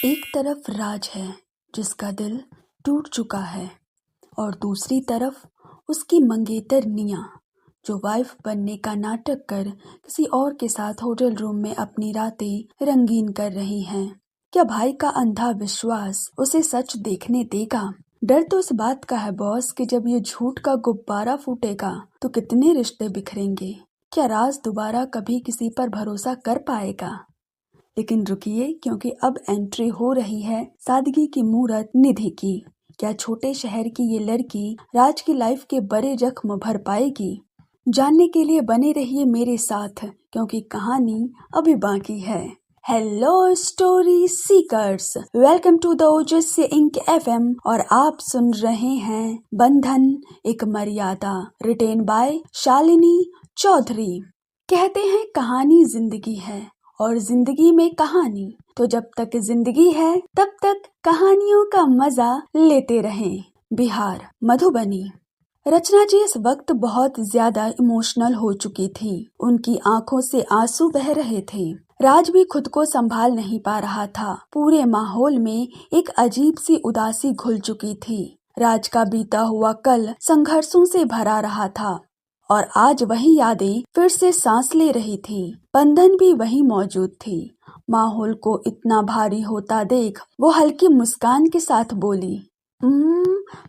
एक तरफ राज है जिसका दिल टूट चुका है और दूसरी तरफ उसकी मंगेतर निया जो वाइफ बनने का नाटक कर किसी और के साथ होटल रूम में अपनी रातें रंगीन कर रही हैं। क्या भाई का अंधा विश्वास उसे सच देखने देगा? डर तो इस बात का है बॉस कि जब ये झूठ का गुब्बारा फूटेगा तो कितने रिश्ते बिखरेंगे। क्या राज दोबारा कभी किसी पर भरोसा कर पाएगा? लेकिन रुकिए, क्योंकि अब एंट्री हो रही है सादगी की मूरत निधि की। क्या छोटे शहर की ये लड़की राज की लाइफ के बड़े जख्म भर पाएगी? जानने के लिए बने रहिए मेरे साथ, क्योंकि कहानी अभी बाकी है। Hello story seekers, welcome to the Ojaswi Ink FM और आप सुन रहे हैं बंधन एक मर्यादा, रिटेन बाय शालिनी चौधरी। कहते हैं कहानी जिंदगी है और जिंदगी में कहानी, तो जब तक जिंदगी है तब तक कहानियों का मजा लेते रहें। बिहार मधुबनी। रचना जी इस वक्त बहुत ज्यादा इमोशनल हो चुकी थी। उनकी आंखों से आंसू बह रहे थे। राज भी खुद को संभाल नहीं पा रहा था। पूरे माहौल में एक अजीब सी उदासी घुल चुकी थी। राज का बीता हुआ कल संघर्षों से भरा रहा था और आज वही यादें फिर से सांस ले रही थी। बंधन भी वही मौजूद थी। माहौल को इतना भारी होता देख वो हल्की मुस्कान के साथ बोली,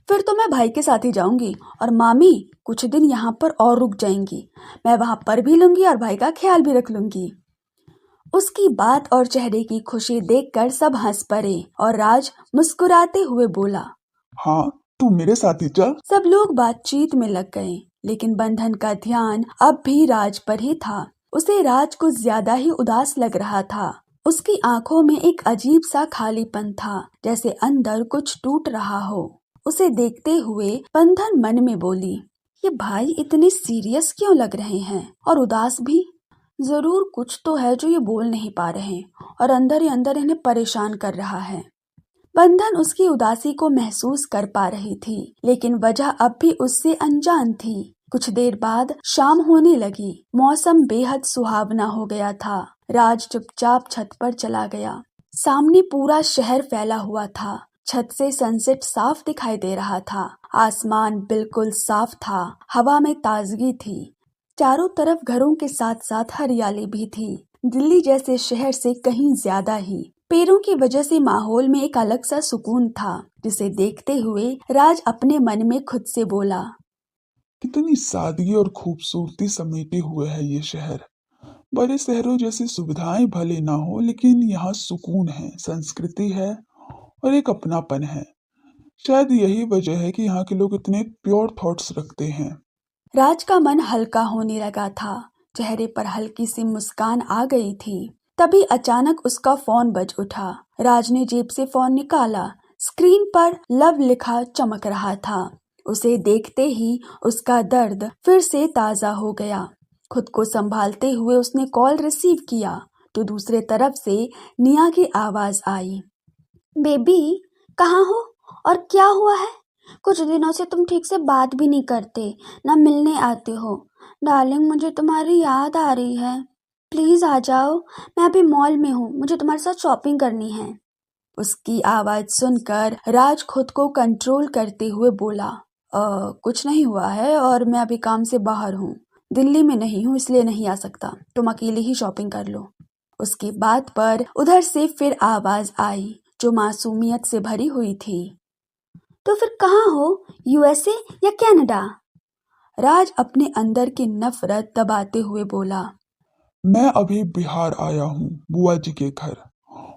फिर तो मैं भाई के साथ ही जाऊंगी और मामी कुछ दिन यहाँ पर और रुक जाएंगी। मैं वहाँ पर भी लूंगी और भाई का ख्याल भी रख लूंगी। उसकी बात और चेहरे की खुशी देखकर सब हंस पड़े और राज मुस्कुराते हुए बोला, हाँ, तू मेरे साथ ही चल। सब लोग बातचीत में लग गए, लेकिन बंधन का ध्यान अब भी राज पर ही था। उसे राज कुछ ज्यादा ही उदास लग रहा था। उसकी आंखों में एक अजीब सा खालीपन था, जैसे अंदर कुछ टूट रहा हो। उसे देखते हुए बंधन मन में बोली, ये भाई इतने सीरियस क्यों लग रहे हैं और उदास भी? जरूर कुछ तो है जो ये बोल नहीं पा रहे और अंदर ही अंदर इन्हें परेशान कर रहा है। बंधन उसकी उदासी को महसूस कर पा रही थी, लेकिन वजह अब भी उससे अनजान थी। कुछ देर बाद शाम होने लगी। मौसम बेहद सुहावना हो गया था। राज चुपचाप छत पर चला गया। सामने पूरा शहर फैला हुआ था। छत से सनसेट साफ दिखाई दे रहा था। आसमान बिल्कुल साफ था। हवा में ताजगी थी। चारों तरफ घरों के साथ साथ हरियाली भी थी। दिल्ली जैसे शहर से कहीं ज्यादा ही। पेड़ों की वजह से माहौल में एक अलग सा सुकून था, जिसे देखते हुए राज अपने मन में खुद से बोला, कितनी सादगी और खूबसूरती समेटे हुए है ये शहर। बड़े शहरों जैसी सुविधाएं भले ना हो, लेकिन यहाँ सुकून है, संस्कृति है और एक अपनापन है। शायद यही वजह है कि यहाँ के लोग इतने प्योर थॉट्स रखते हैं। राज का मन हल्का होने लगा था। चेहरे पर हल्की सी मुस्कान आ गई थी। तभी अचानक उसका फोन बज उठा। राज ने जेब से फोन निकाला। स्क्रीन पर लव लिखा चमक रहा था। उसे देखते ही उसका दर्द फिर से ताजा हो गया। खुद को संभालते हुए उसने कॉल रिसीव किया तो दूसरे तरफ से निया की आवाज आई, बेबी कहाँ हो और क्या हुआ है? कुछ दिनों से तुम ठीक से बात भी नहीं करते, ना मिलने आते हो। डार्लिंग, मुझे तुम्हारी याद आ रही है। प्लीज आ जाओ, मैं अभी मॉल में हूँ, मुझे तुम्हारे साथ शॉपिंग करनी है। उसकी आवाज सुनकर राज खुद को कंट्रोल करते हुए बोला, कुछ नहीं हुआ है और मैं अभी काम से बाहर हूँ। दिल्ली में नहीं हूँ, इसलिए नहीं आ सकता। तुम अकेले ही शॉपिंग कर लो। उसकी बात पर उधर से फिर आवाज आई जो मासूमियत से भरी हुई थी, तो फिर कहाँ हो, यूएसए या कनाडा? राज अपने अंदर की नफरत दबाते हुए बोला, मैं अभी बिहार आया हूँ बुआ जी के घर।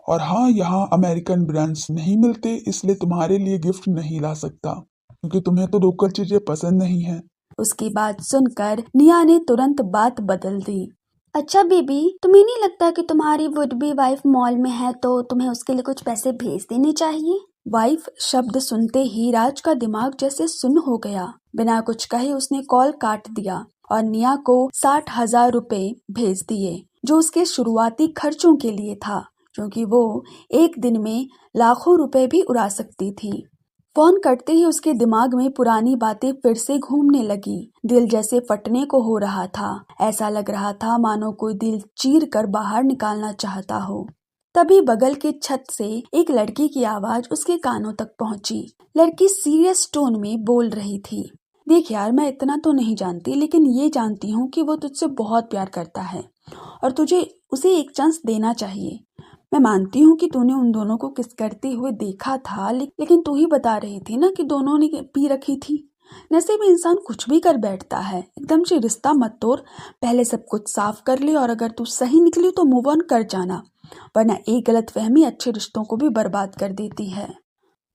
और हाँ, यहाँ अमेरिकन ब्रांड्स नहीं मिलते, इसलिए तुम्हारे लिए गिफ्ट नहीं ला सकता, क्योंकि तुम्हें तो लोकल चीजें पसंद नहीं है। उसकी बात सुनकर निया ने तुरंत बात बदल दी। अच्छा बेबी, तुम्हें नहीं लगता कि तुम्हारी वुड बी वाइफ मॉल में है तो तुम्हें उसके लिए कुछ पैसे भेज देने चाहिए? वाइफ शब्द सुनते ही राज का दिमाग जैसे सुन्न हो गया। बिना कुछ कहे उसने कॉल काट दिया और निया को 60,000 रुपए भेज दिए, जो उसके शुरुआती खर्चों के लिए था, क्योंकि वो एक दिन में लाखों रुपए भी उड़ा सकती थी। फोन कटते ही उसके दिमाग में पुरानी बातें फिर से घूमने लगी। दिल जैसे फटने को हो रहा था। ऐसा लग रहा था मानो कोई दिल चीर कर बाहर निकालना चाहता हो। तभी बगल के छत से एक लड़की की आवाज उसके कानों तक पहुंची। लड़की सीरियस टोन में बोल रही थी, देख यार, मैं इतना तो नहीं जानती, लेकिन ये जानती हूँ कि वो तुझसे बहुत प्यार करता है और तुझे उसे एक चांस देना चाहिए। मैं मानती हूँ कि तूने उन दोनों को किस करते हुए देखा था, लेकिन तू ही बता रही थी ना कि दोनों ने पी रखी थी। नशे में इंसान कुछ भी कर बैठता है। एकदम से रिश्ता मत तोड़, पहले सब कुछ साफ कर ले और अगर तू सही निकली तो मूव ऑन कर जाना, वरना एक गलतफहमी अच्छे रिश्तों को भी बर्बाद कर देती है।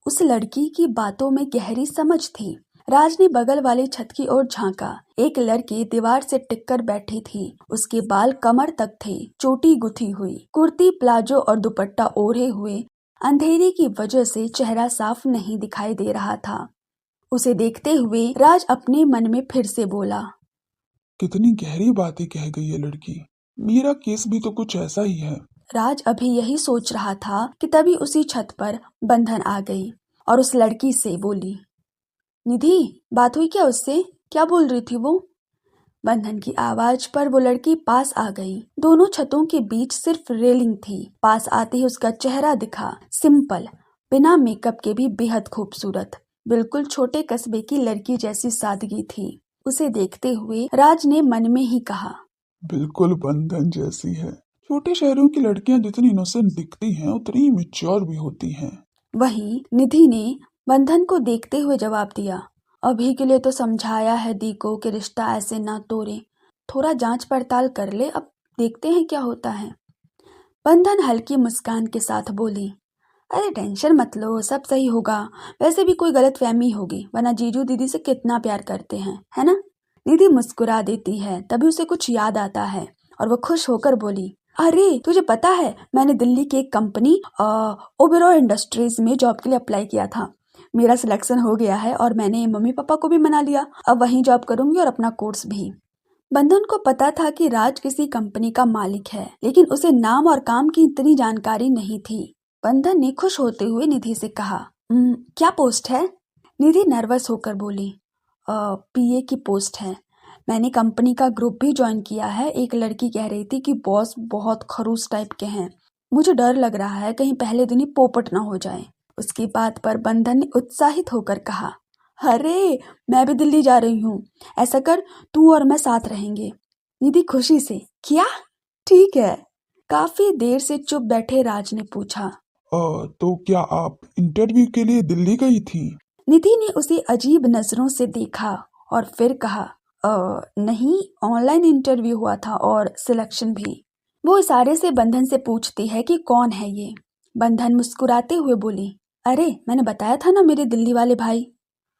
उस लड़की की बातों में गहरी समझ थी। राज ने बगल वाली छत की ओर झांका। एक लड़की दीवार से टिककर बैठी थी। उसके बाल कमर तक थे, चोटी गुथी हुई, कुर्ती प्लाजो और दुपट्टा ओढ़े हुए। अंधेरे की वजह से चेहरा साफ नहीं दिखाई दे रहा था। उसे देखते हुए राज अपने मन में फिर से बोला, कितनी गहरी बातें कह गई है लड़की। मेरा केस भी तो कुछ ऐसा ही है। राज अभी यही सोच रहा था कि तभी उसी छत पर बंधन आ गई और उस लड़की से बोली, निधि, बात हुई क्या उससे? क्या बोल रही थी वो? बंधन की आवाज पर वो लड़की पास आ गई। दोनों छतों के बीच सिर्फ रेलिंग थी। पास आते ही उसका चेहरा दिखा, सिंपल, बिना मेकअप के भी बेहद खूबसूरत, बिल्कुल छोटे कस्बे की लड़की जैसी सादगी थी। उसे देखते हुए राज ने मन में ही कहा, बिल्कुल बंधन जैसी है। छोटे शहरों की लड़कियां जितनी इनोसेंट दिखती हैं उतनी ही मैच्योर भी होती हैं। वहीं निधि ने बंधन को देखते हुए जवाब दिया, अभी के लिए तो समझाया है दी को कि रिश्ता ऐसे ना तोड़े, थोड़ा जांच पड़ताल कर ले, अब देखते हैं क्या होता है। बंधन हल्की मुस्कान के साथ बोली, अरे टेंशन मत लो, सब सही होगा। वैसे भी कोई गलतफहमी होगी, वरना जीजू दीदी से कितना प्यार करते हैं, है ना? निधि मुस्कुरा देती है। तभी उसे कुछ याद आता है और वो खुश होकर बोली, अरे तुझे पता है, मैंने दिल्ली की एक कंपनी ओबेरॉय इंडस्ट्रीज में जॉब के लिए अप्लाई किया था। मेरा सिलेक्शन हो गया है और मैंने मम्मी पापा को भी मना लिया। अब वहीं जॉब करूंगी और अपना कोर्स भी। बंधन को पता था कि राज किसी कंपनी का मालिक है, लेकिन उसे नाम और काम की इतनी जानकारी नहीं थी। बंधन ने खुश होते हुए निधि से कहा, क्या पोस्ट है? निधि नर्वस होकर बोली, पीए की पोस्ट है। मैंने कंपनी का ग्रुप भी ज्वाइन किया है। एक लड़की कह रही थी कि बॉस बहुत खड़ूस टाइप के हैं। मुझे डर लग रहा है कहीं पहले दिन ही पोपट ना हो जाए। उसकी बात पर बंधन ने उत्साहित होकर कहा, अरे मैं भी दिल्ली जा रही हूँ, ऐसा कर तू और मैं साथ रहेंगे। निधि खुशी से, क्या? ठीक है। काफी देर से चुप बैठे राज ने पूछा, तो क्या आप इंटरव्यू के लिए दिल्ली गई थी? निधि ने उसे अजीब नजरों से देखा और फिर कहा, नहीं, ऑनलाइन इंटरव्यू हुआ था और सिलेक्शन भी। वो इशारे से बंधन से पूछती है कि कौन है ये। बंधन मुस्कुराते हुए बोली, अरे मैंने बताया था ना, मेरे दिल्ली वाले भाई।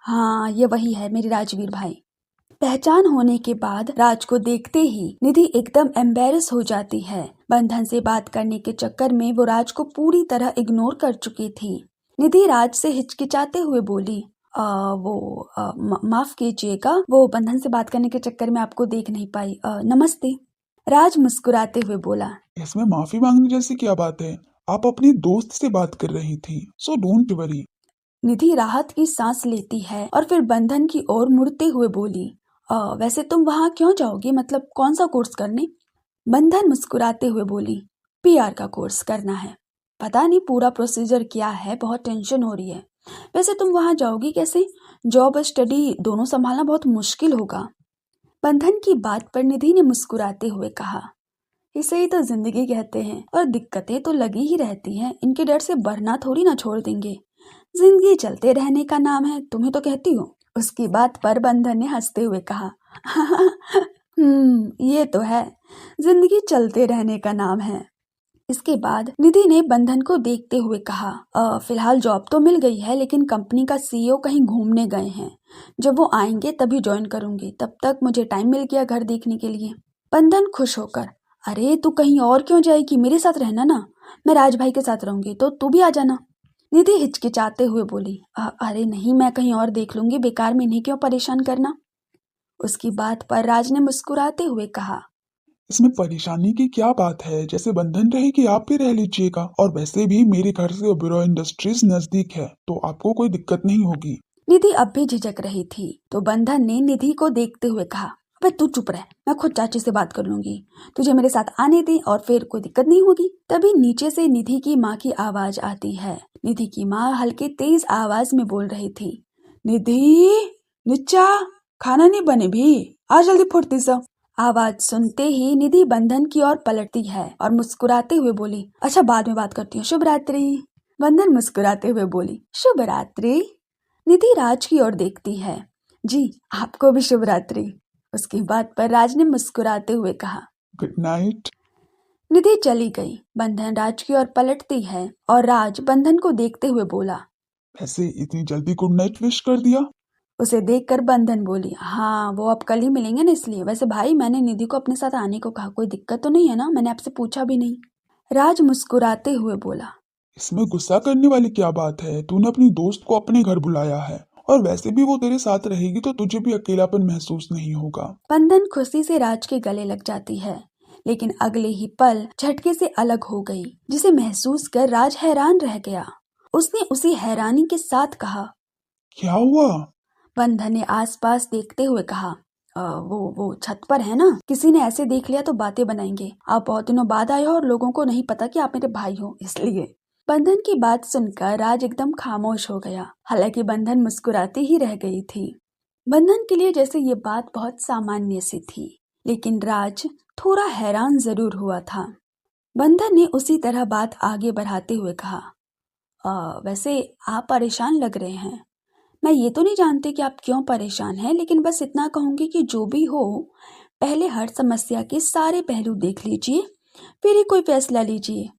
हाँ, ये वही है, मेरे राजवीर भाई। पहचान होने के बाद राज को देखते ही निधि एकदम एम्बेरस हो जाती है। बंधन से बात करने के चक्कर में वो राज को पूरी तरह इग्नोर कर चुकी थी। निधि राज से हिचकिचाते हुए बोली, माफ कीजिएगा, वो बंधन से बात करने के चक्कर में आपको देख नहीं पाई। नमस्ते। राज मुस्कुराते हुए बोला, इसमें माफी मांगने जैसी क्या बात है? आप अपनी दोस्त से बात कर रही थी, सो डोंट वरी। निधि राहत की सांस लेती है और फिर बंधन की ओर मुड़ते हुए बोली, वैसे तुम वहाँ क्यों जाओगी, मतलब कौन सा कोर्स करने? बंधन मुस्कुराते हुए बोली, पीआर का कोर्स करना है। पता नहीं पूरा प्रोसीजर क्या है, बहुत टेंशन हो रही है। वैसे तुम वहाँ जाओगी कैसे? जॉब और स्टडी दोनों संभालना बहुत मुश्किल होगा। बंधन की बात पर निधि ने मुस्कुराते हुए कहा, इसे ही तो जिंदगी कहते हैं और दिक्कतें तो लगी ही रहती हैं, इनके डर से बढ़ना थोड़ी ना छोड़ देंगे। जिंदगी चलते रहने का नाम है, तुम्हें तो कहती हो। उसकी बात पर बंधन ने हंसते हुए कहा, ये तो है, जिंदगी चलते रहने का नाम है। इसके बाद निधि ने बंधन को देखते हुए कहा, फिलहाल जॉब तो मिल गई है, लेकिन कंपनी का सीईओ कहीं घूमने गए हैं। जब वो आएंगे तभी ज्वाइन करूंगी, तब तक मुझे टाइम मिल गया घर देखने के लिए। बंधन खुश होकर, अरे तू कहीं और क्यों जाएगी, मेरे साथ रहना ना, मैं राज भाई के साथ रहूंगी, तो तू भी आ जाना। निधि हिचकिचाते हुए बोली, अरे नहीं, मैं कहीं और देख लूंगी, बेकार में इन्हें क्यों परेशान करना। उसकी बात पर राज ने मुस्कुराते हुए कहा, इसमें परेशानी की क्या बात है, जैसे बंधन रहेगी आप भी रह लीजिएगा, और वैसे भी मेरे घर से ओबेरॉय इंडस्ट्रीज नजदीक है, तो आपको कोई दिक्कत नहीं होगी। निधि अब भी झिझक रही थी, तो बंधन ने निधि को देखते हुए कहा, पर तू चुप रह, मैं खुद चाची से बात कर लूंगी। तुझे मेरे साथ आने दे और फिर कोई दिक्कत नहीं होगी। तभी नीचे से निधि की माँ की आवाज आती है। निधि की माँ हल्के तेज आवाज में बोल रही थी, निधि, निच्चा, खाना नहीं बने भी, आ जल्दी फुर्ती से। आवाज सुनते ही निधि बंधन की ओर पलटती है और मुस्कुराते हुए बोली, अच्छा बाद में बात करती हूँ, शुभ रात्रि। बंधन मुस्कुराते हुए बोली, शुभ रात्रि। निधि राज की ओर देखती है, जी आपको भी शुभ रात्रि। उसकी बात पर राज ने मुस्कुराते हुए कहा, गुड नाइट। निधि चली गई। बंधन राज की ओर पलटती है और राज बंधन को देखते हुए बोला, ऐसे इतनी जल्दी गुड नाइट विश कर दिया? उसे देखकर बंधन बोली, हाँ वो अब कल ही मिलेंगे ना इसलिए। वैसे भाई मैंने निधि को अपने साथ आने को कहा, कोई दिक्कत तो नहीं है ना? मैंने आपसे पूछा भी नहीं। राज मुस्कुराते हुए बोला, इसमें गुस्सा करने वाली क्या बात है? तूने अपनी दोस्त को अपने घर बुलाया है और वैसे भी वो तेरे साथ रहेगी तो तुझे भी अकेलापन महसूस नहीं होगा। बंधन खुशी से राज के गले लग जाती है, लेकिन अगले ही पल झटके से अलग हो गई, जिसे महसूस कर राज हैरान रह गया। उसने उसी हैरानी के साथ कहा, क्या हुआ? बंधन ने आसपास देखते हुए कहा, वो छत पर है ना, किसी ने ऐसे देख लिया तो बातें बनाएंगे। आप बहुत दिनों बाद आए हो और लोगों को नहीं पता कि आप मेरे भाई हो, इसलिए। बंधन की बात सुनकर राज एकदम खामोश हो गया। हालांकि बंधन मुस्कुराती ही रह गई थी। बंधन के लिए जैसे ये बात बहुत सामान्य सी थी, लेकिन राज थोड़ा हैरान जरूर हुआ था। बंधन ने उसी तरह बात आगे बढ़ाते हुए कहा, वैसे आप परेशान लग रहे हैं। मैं ये तो नहीं जानती कि आप क्यों परेशान हैं, लेकिन बस इतना कहूंगी कि जो भी हो, पहले हर समस्या के सारे पहलू देख लीजिए, फिर ही कोई फैसला लीजिए।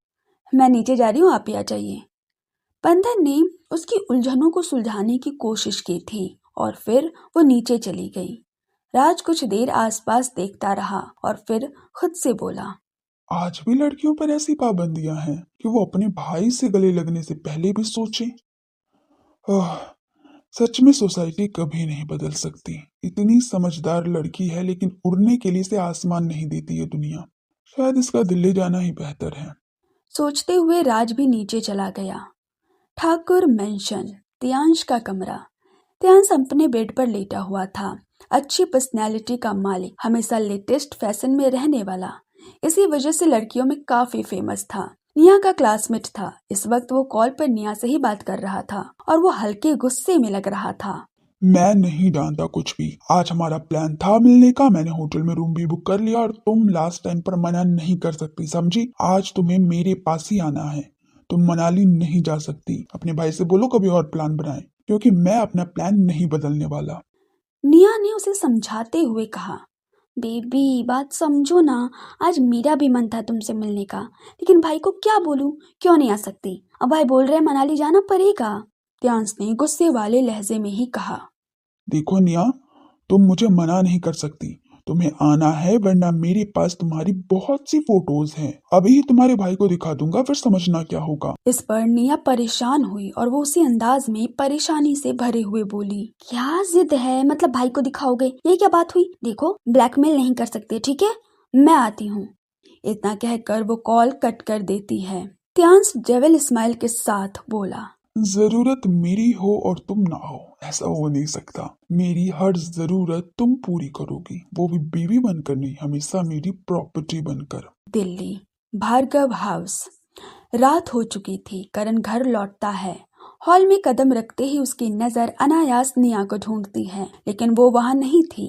मैं नीचे जा रही हूँ, आप ही आ जाइए। बंधन ने उसकी उलझनों को सुलझाने की कोशिश की थी और फिर वो नीचे चली गई। राज कुछ देर आसपास देखता रहा और फिर खुद से बोला, आज भी लड़कियों पर ऐसी पाबंदियां हैं कि वो अपने भाई से गले लगने से पहले भी सोचें। आह, सच में सोसाइटी कभी नहीं बदल सकती। इतनी समझदार लड़की है लेकिन उड़ने के लिए इसे आसमान नहीं देती ये दुनिया। शायद इसका दिल्ली जाना ही बेहतर है। सोचते हुए राज भी नीचे चला गया। ठाकुर मेंशन, त्यांश का कमरा। त्यांश अपने बेड पर लेटा हुआ था। अच्छी पर्सनैलिटी का मालिक, हमेशा लेटेस्ट फैशन में रहने वाला, इसी वजह से लड़कियों में काफी फेमस था। निया का क्लासमेट था। इस वक्त वो कॉल पर निया से ही बात कर रहा था और वो हल्के गुस्से में लग रहा था। मैं नहीं जानता कुछ भी। आज हमारा प्लान था मिलने का, मैंने होटल में रूम भी बुक कर लिया और तुम लास्ट टाइम पर मना नहीं कर सकती, समझी? आज तुम्हें मेरे पास ही आना है। तुम मनाली नहीं जा सकती। अपने भाई से बोलो कभी और प्लान बनाए, क्योंकि मैं अपना प्लान नहीं बदलने वाला। निया ने उसे समझाते हुए कहा, बेबी बात समझो ना, आज मेरा भी मन था तुमसे मिलने का, लेकिन भाई को क्या बोलूं, क्यों नहीं आ सकती? अब भाई बोल रहे हैं मनाली जाना पड़ेगा। त्यांश ने गुस्से वाले लहजे में ही कहा। देखो निया, तुम मुझे मना नहीं कर सकती। तुम्हें आना है, वरना मेरे पास तुम्हारी बहुत सी फोटोज हैं। अभी ही तुम्हारे भाई को दिखा दूंगा, फिर समझना क्या होगा। इस पर निया परेशान हुई और वो उसी अंदाज में परेशानी से भरे हुए बोली, क्या जिद है? मतलब भाई को दिखाओगे? ये क्या बात हुई? देखो ब्लैकमेल नहीं कर सकते, ठीक है? मैं आती हूँ। इतना कहकर वो कॉल कट कर देती है। त्यांश डेविल स्माइल के साथ बोला, जरूरत मेरी हो और तुम ना हो, ऐसा हो नहीं सकता। मेरी हर जरूरत तुम पूरी करोगी, वो भी बीवी बनकर नहीं, हमेशा मेरी प्रॉपर्टी बनकर। दिल्ली, भार्गव हाउस। रात हो चुकी थी। करण घर लौटता है। हॉल में कदम रखते ही उसकी नजर अनायास निया को ढूंढती है, लेकिन वो वहां नहीं थी।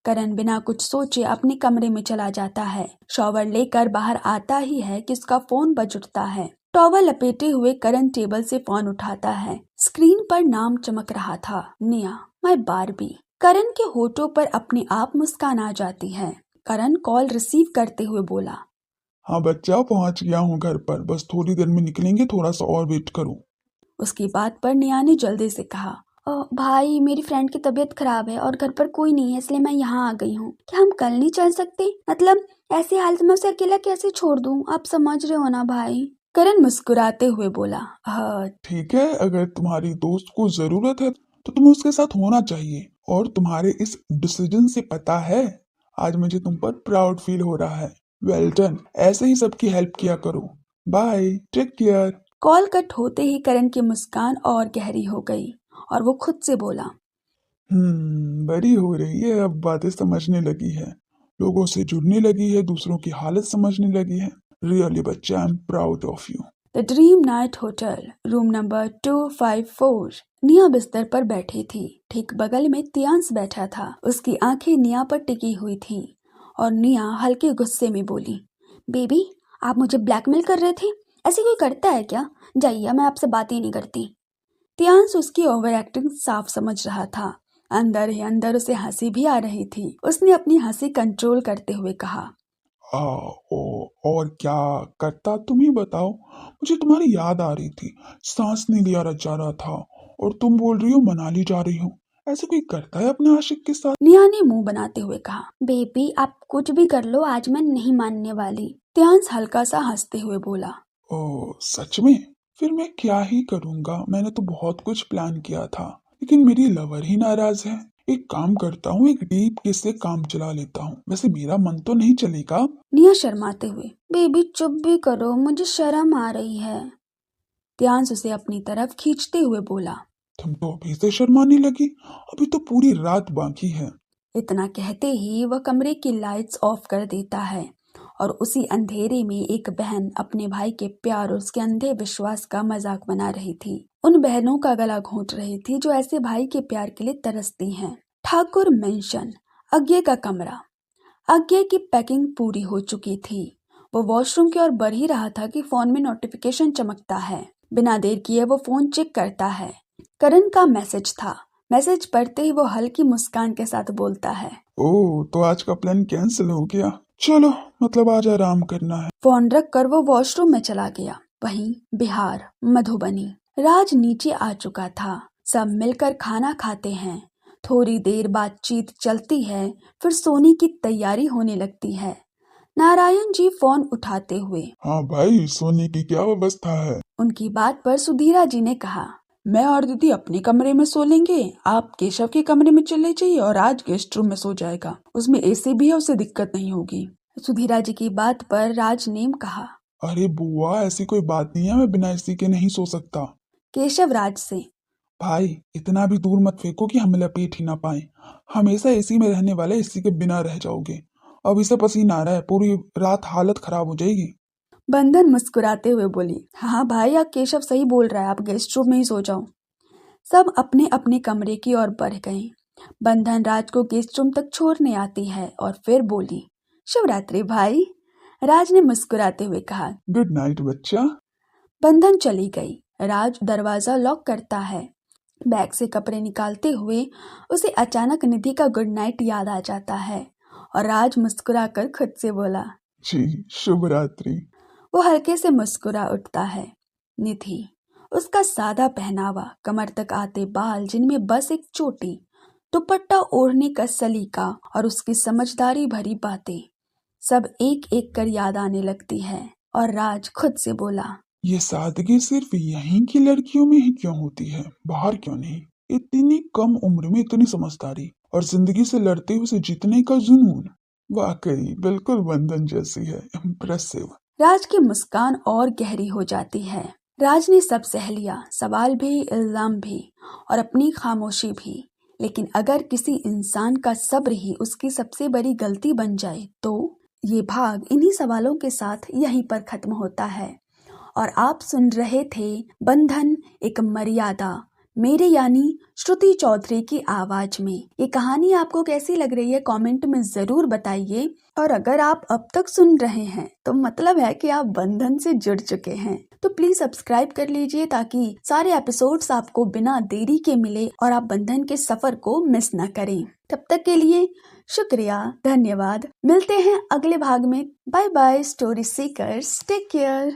करण बिना कुछ सोचे अपने कमरे में चला जाता है। शॉवर लेकर बाहर आता ही है कि उसका फोन बज उठता है। टॉवल लपेटे हुए करण टेबल से फोन उठाता है। स्क्रीन पर नाम चमक रहा था, निया, माय बारबी। करण के होठों पर अपने आप मुस्कान आ जाती है। करण कॉल रिसीव करते हुए बोला, हाँ बच्चा, पहुंच गया हूँ घर पर, बस थोड़ी देर में निकलेंगे, थोड़ा सा और वेट करो। उसकी बात पर निया ने जल्दी से कहा, भाई मेरी फ्रेंड की तबीयत खराब है और घर पर कोई नहीं है, इसलिए मैं यहाँ आ गई हूँ। क्या हम कल नहीं चल सकते? मतलब ऐसी हालत में उसे अकेला कैसे छोड़ दूँ? आप समझ रहे हो ना भाई? करण मुस्कुराते हुए बोला, हाँ ठीक है, अगर तुम्हारी दोस्त को जरूरत है तो तुम्हें उसके साथ होना चाहिए। और तुम्हारे इस डिसीजन से पता है, आज मुझे तुम पर प्राउड फील हो रहा है। वेल डन, ऐसे ही सबकी हेल्प किया करो। Bye, take care. Call cut होते ही करण की मुस्कान और गहरी हो गई और वो खुद से बोला, बड़ी हो रही है, अब बातें समझने लगी है, लोगों से जुड़ने लगी है, दूसरों की हालत समझने लगी है। रियली बच्चा, I am proud of you. The dream night hotel, room number 254। निया बिस्तर पर बैठी थी। ठीक बगल में तियांस बैठा था। उसकी आंखें निया पर टिकी हुई थीं और निया हल्के गुस्से में बोली, बेबी, आप मुझे ब्लैकमेल कर रहे थे? ऐसे कोई करता है क्या? जाइए, मैं आपसे बात ही नहीं करती। तियांस उसकी ओवर एक्टिंग साफ समझ रहा था। अंदर ही अंदर उसे हंसी भी आ रही थी। उसने अपनी हंसी कंट्रोल करते हुए कहा, और क्या करता तुम ही बताओ। मुझे तुम्हारी याद आ रही थी, सांस नहीं लिया जा रहा था, और तुम बोल रही हो मनाली जा रही हो। ऐसे कोई करता है अपने आशिक के साथ? निया ने मुंह बनाते हुए कहा, बेबी, आप कुछ भी कर लो, आज मैं नहीं मानने वाली। तियांस हल्का सा हंसते हुए बोला, ओ सच में? फिर मैं क्या ही करूंगा, मैंने तो बहुत कुछ प्लान किया था, लेकिन मेरी लवर ही नाराज है। एक काम करता हूँ, एक डीप किस से काम चला लेता हूँ, वैसे मेरा मन तो नहीं चलेगा। निया शर्माते हुए, बेबी चुप भी करो, मुझे शर्म आ रही है। तियांस उसे अपनी तरफ खींचते हुए बोला, तुम तो अभी से शर्माने लगी, अभी तो पूरी रात बाकी है। इतना कहते ही वह कमरे की लाइट्स ऑफ कर देता है और उसी अंधेरे में एक बहन अपने भाई के प्यार और उसके अंधे विश्वास का मजाक बना रही थी। उन बहनों का गला घोंट रही थी जो ऐसे भाई के प्यार के लिए तरसती हैं। ठाकुर मेंशन, अज्ञे का कमरा। अज्ञे की पैकिंग पूरी हो चुकी थी। वो वॉशरूम की ओर बढ़ ही रहा था कि फोन में नोटिफिकेशन चमकता है। बिना देर किए वो फोन चेक करता है। करण का मैसेज था। मैसेज पढ़ते ही वो हल्की मुस्कान के साथ बोलता है, ओह, तो आज का प्लान कैंसिल हो गया। चलो, मतलब आज आराम करना है। फोन रख कर वो वॉशरूम में चला गया। वहीं बिहार, मधुबनी। राज नीचे आ चुका था। सब मिलकर खाना खाते हैं। थोड़ी देर बातचीत चलती है, फिर सोने की तैयारी होने लगती है। नारायण जी फोन उठाते हुए, हाँ भाई, सोने की क्या व्यवस्था है? उनकी बात पर सुधीरा जी ने कहा, मैं और दीदी अपने कमरे में सो लेंगे, आप केशव के कमरे में चले जाइए और आज गेस्ट रूम में सो जाएगा, उसमें एसी भी है, उसे दिक्कत नहीं होगी। सुधीरा जी की बात पर राज ने कहा, अरे बुआ, ऐसी कोई बात नहीं है, मैं बिना एसी के नहीं सो सकता। केशव राज से, भाई, इतना भी दूर मत फेंको कि हम लपेट ही ना पाए। हमेशा एसी में रहने वाले एसी के बिना रह जाओगे। अभी से पसीना आ रहा है, पूरी रात हालत खराब हो जाएगी। बंधन मुस्कुराते हुए बोली, हाँ भाई, आप केशव सही बोल रहा है, आप गेस्ट रूम में ही सो जाओ। सब अपने अपने कमरे की ओर बढ़ गए। बंधन राज को गेस्ट रूम तक छोड़ने आती है और फिर बोली, शिवरात्रि भाई। राज ने मुस्कुराते हुए कहा, गुड नाइट बच्चा। बंधन चली गई। राज दरवाजा लॉक करता है। बैग से कपड़े निकालते हुए उसे अचानक निधि का गुड नाइट याद आ जाता है और राज मुस्कुराकर खुद से बोला, जी, शुभ रात्रि। वो हल्के से मुस्कुरा उठता है। निधि, उसका सादा पहनावा, कमर तक आते बाल जिनमें बस एक चोटी, दुपट्टा ओढ़ने का सलीका और उसकी समझदारी भरी बातें, सब एक एक कर याद आने लगती है और राज खुद से बोला, ये सादगी सिर्फ यहीं की लड़कियों में ही क्यों होती है, बाहर क्यों नहीं? इतनी कम उम्र में इतनी समझदारी और जिंदगी से लड़ते हुए जीतने का जुनून, वाकई बिल्कुल बंधन जैसी है। इम्प्रेसिव। राज की मुस्कान और गहरी हो जाती है। राज ने सब सह लिया, सवाल भी, इल्जाम भी और अपनी खामोशी भी। लेकिन अगर किसी इंसान का सब्र ही उसकी सबसे बड़ी गलती बन जाए तो ये भाग इन्हीं सवालों के साथ यहीं पर खत्म होता है। और आप सुन रहे थे बंधन, एक मर्यादा, मेरे यानी श्रुति चौधरी की आवाज में। ये कहानी आपको कैसी लग रही है कमेंट में जरूर बताइए। और अगर आप अब तक सुन रहे हैं तो मतलब है कि आप बंधन से जुड़ चुके हैं। तो प्लीज सब्सक्राइब कर लीजिए ताकि सारे एपिसोड्स आपको बिना देरी के मिले और आप बंधन के सफर को मिस न करें। तब तक के लिए शुक्रिया, धन्यवाद। मिलते हैं अगले भाग में। Bye bye story seekers, take care.